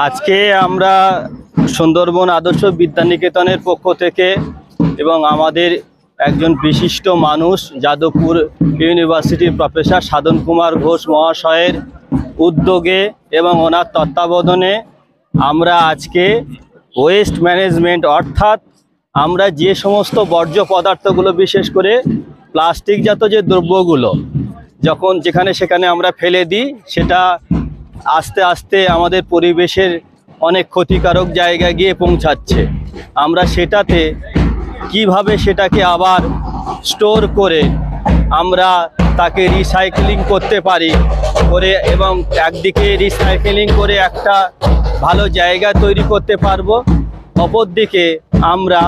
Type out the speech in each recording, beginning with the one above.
আজকে আমরা সুন্দরবন আদর্শ বিদ্যানিকেতনের পক্ষ থেকে এবং আমাদের একজন বিশিষ্ট মানুষ যাদবপুর ইউনিভার্সিটির প্রফেসর সাধন কুমার ঘোষ মহাশয়ের উদ্যোগে এবং ওনার তত্ত্বাবধানে আমরা আজকে ওয়েস্ট ম্যানেজমেন্ট অর্থাৎ আমরা যে সমস্ত বর্জ্য পদার্থগুলো বিশেষ করে প্লাস্টিকজাত যে দ্রব্যগুলো যখন যেখানে সেখানে আমরা ফেলে দিই সেটা আস্তে আস্তে আমাদের পরিবেশের অনেক ক্ষতিকারক জায়গায় গিয়ে পৌঁছাচ্ছে। আমরা সেটাতে কিভাবে সেটাকে আবার স্টোর করে আমরা তাকে রিসাইক্লিং করতে পারি করে এবং একদিকে রিসাইক্লিং করে একটা ভালো জায়গা তৈরি করতে পারবো, অপরদিকে আমরা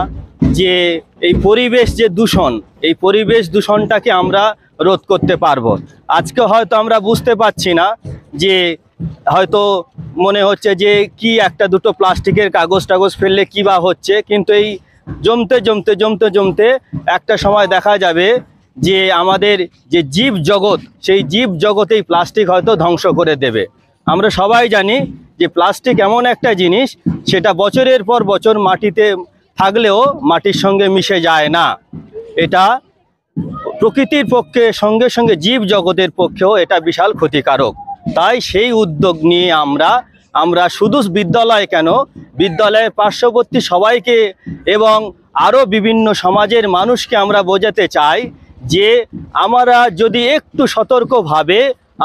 যে এই পরিবেশ যে দূষণ এই পরিবেশ দূষণটাকে আমরা রোধ করতে পারবো। আজকে হয়তো আমরা বুঝতে পারছি না যে হয়তো মনে হচ্ছে যে কি একটা দুটো প্লাস্টিকের কাগজ টাগজ ফেললে কী বা হচ্ছে, কিন্তু এই জমতে জমতে জমতে জমতে একটা সময় দেখা যাবে যে আমাদের যে জীব জগৎ সেই জীব জগতেই প্লাস্টিক হয়তো ধ্বংস করে দেবে। আমরা সবাই জানি যে প্লাস্টিক এমন একটা জিনিস সেটা বছরের পর বছর মাটিতে থাকলেও মাটির সঙ্গে মিশে যায় না। এটা প্রকৃতির পক্ষে সঙ্গে সঙ্গে জীব জগতের পক্ষেও এটা বিশাল ক্ষতিকারক। তাই সেই উদ্যোগ নিয়ে আমরা শুধু বিদ্যালয় কেন, বিদ্যালয়ের পার্শ্ববর্তী সবাইকে এবং আরও বিভিন্ন সমাজের মানুষকে আমরা বোঝাতে চাই যে আমরা যদি একটু সতর্কভাবে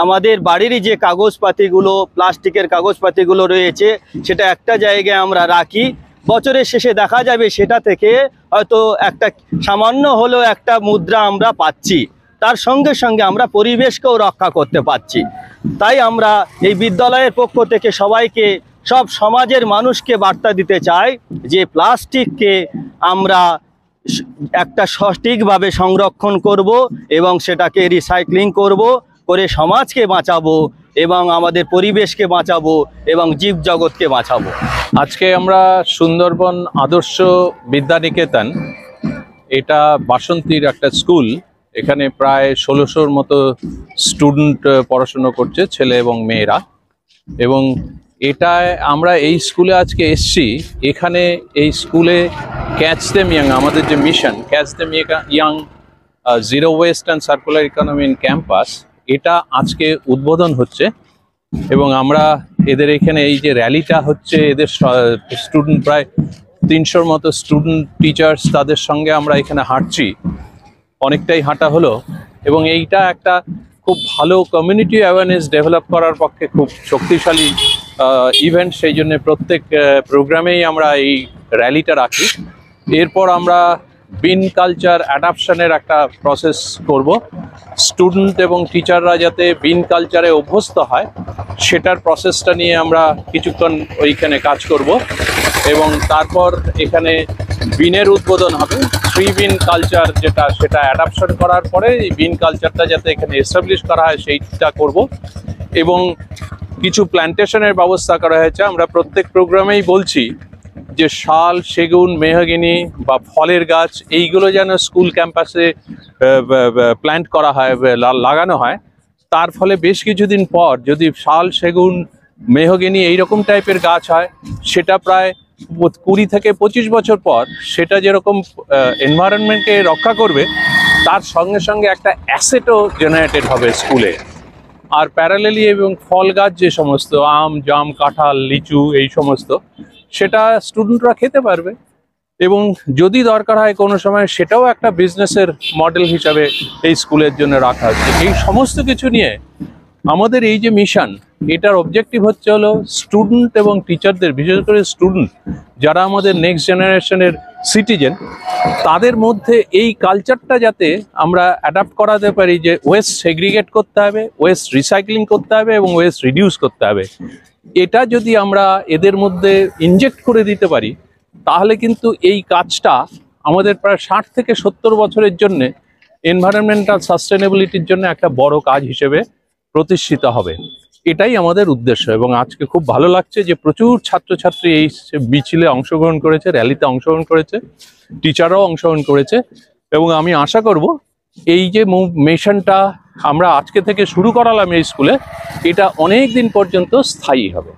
আমাদের বাড়িরই যে কাগজপাতিগুলো প্লাস্টিকের কাগজপাতিগুলো রয়েছে সেটা একটা জায়গায় আমরা রাখি, বছরের শেষে দেখা যাবে সেটা থেকে হয়তো একটা সামান্য হলেও একটা মুদ্রা আমরা পাচ্ছি, তার সঙ্গে সঙ্গে আমরা পরিবেশকেও রক্ষা করতে পারছি। তাই আমরা এই বিদ্যালয়ের পক্ষ থেকে সবাইকে সব সমাজের মানুষকে বার্তা দিতে চাই যে প্লাস্টিককে আমরা একটা সঠিকভাবে সংরক্ষণ করব এবং সেটাকে রিসাইক্লিং করে সমাজকে বাঁচাবো এবং আমাদের পরিবেশকে বাঁচাবো এবং জীবজগৎকে বাঁচাবো। আজকে আমরা সুন্দরবন আদর্শ বিদ্যানিকেতন, এটা বাসন্তীর একটা স্কুল, এখানে প্রায় 1600-র মতো স্টুডেন্ট পড়াশুনো করছে, ছেলে এবং মেয়েরা। এবং এটায় আমরা এই স্কুলে আজকে এসছি। এখানে এই স্কুলে ক্যাচ দেম ইয়াং, আমাদের যে mission catch them young zero West and circular economy in campus, এটা আজকে উদ্বোধন হচ্ছে। এবং আমরা এদের এখানে এই যে র্যালিটা হচ্ছে, এদের স্টুডেন্ট প্রায় 300-র মতো স্টুডেন্ট টিচার্স, তাদের সঙ্গে আমরা এখানে হাঁটছি, অনেকটাই হাঁটা হলো। এবং এইটা একটা খুব ভালো কমিউনিটি অ্যাওয়ারনেস ডেভেলপ করার পক্ষে খুব শক্তিশালী ইভেন্ট, সেই জন্য প্রত্যেক প্রোগ্রামেই আমরা এই র্যালিটা রাখি। এরপর আমরা বিন কালচার অ্যাডাপশনের একটা প্রসেস করব। স্টুডেন্ট এবং টিচাররা যাতে বিন কালচারে অভ্যস্ত হয় সেটার প্রসেসটা নিয়ে আমরা কিছুক্ষণ ওইখানে কাজ করব। এবং তারপর এখানে বিনের উদ্বোধন হবে। 3 বিন কালচার সেটা অ্যাডাপশন করার পরে এই বিন কালচারটা যাতে এখানে এস্টাবলিশ করা হয় সেইটা করব। এবং কিছু প্ল্যান্টেশনের ব্যবস্থা করা হয়েছে। আমরা প্রত্যেক প্রোগ্রামেই বলছি যে শাল, সেগুন, মেহগিনি বা ফলের গাছ এইগুলো যেন স্কুল ক্যাম্পাসে প্ল্যান্ট করা হয়, লাগানো হয়। তার ফলে বেশ কিছুদিন পর যদি শাল, সেগুন, মেহগিনি এইরকম টাইপের গাছ হয়, সেটা প্রায় 20 থেকে 25 বছর পর সেটা যেরকম এনভায়রনমেন্টকে রক্ষা করবে, তার সঙ্গে সঙ্গে একটা অ্যাসেটও জেনারেটেড হবে স্কুলে। আর প্যারালেলি এবং ফল গাছ যে সমস্ত আম, জাম, কাঁঠাল, লিচু এই সমস্ত, সেটা স্টুডেন্টরা খেতে পারবে। এবং যদি দরকার হয় কোনো সময় সেটাও একটা বিজনেসের মডেল হিসাবে এই স্কুলের জন্য রাখা হচ্ছে। এই সমস্ত কিছু নিয়ে আমাদের এই যে মিশন, এটার অবজেক্টিভ হচ্ছে হলো স্টুডেন্ট এবং টিচারদের, বিশেষ করে স্টুডেন্ট যারা আমাদের নেক্সট জেনারেশনের সিটিজেন, তাদের মধ্যে এই কালচারটা যাতে আমরা অ্যাডাপ্ট করাতে পারি যে ওয়েস্ট সেগ্রিগেট করতে হবে, ওয়েস্ট রিসাইক্লিং করতে হবে এবং ওয়েস্ট রিডিউস করতে হবে। এটা যদি আমরা এদের মধ্যে ইনজেক্ট করে দিতে পারি তাহলে কিন্তু এই কাজটা আমাদের প্রায় 60 থেকে 70 বছরের জন্য এনভায়রনমেন্টাল সাস্টেনেবিলিটির জন্য একটা বড় কাজ হিসেবে প্রতিষ্ঠিত হবে। এটাই আমাদের উদ্দেশ্য। এবং আজকে খুব ভালো লাগছে যে প্রচুর ছাত্রছাত্রী এই মিছিলে অংশগ্রহণ করেছে, র্যালিতে অংশগ্রহণ করেছে, টিচাররাও অংশগ্রহণ করেছে। এবং আমি আশা করব এই যে মিশনটা আমরা আজকে থেকে শুরু করালাম এই স্কুলে, এটা অনেক দিন পর্যন্ত স্থায়ী হবে।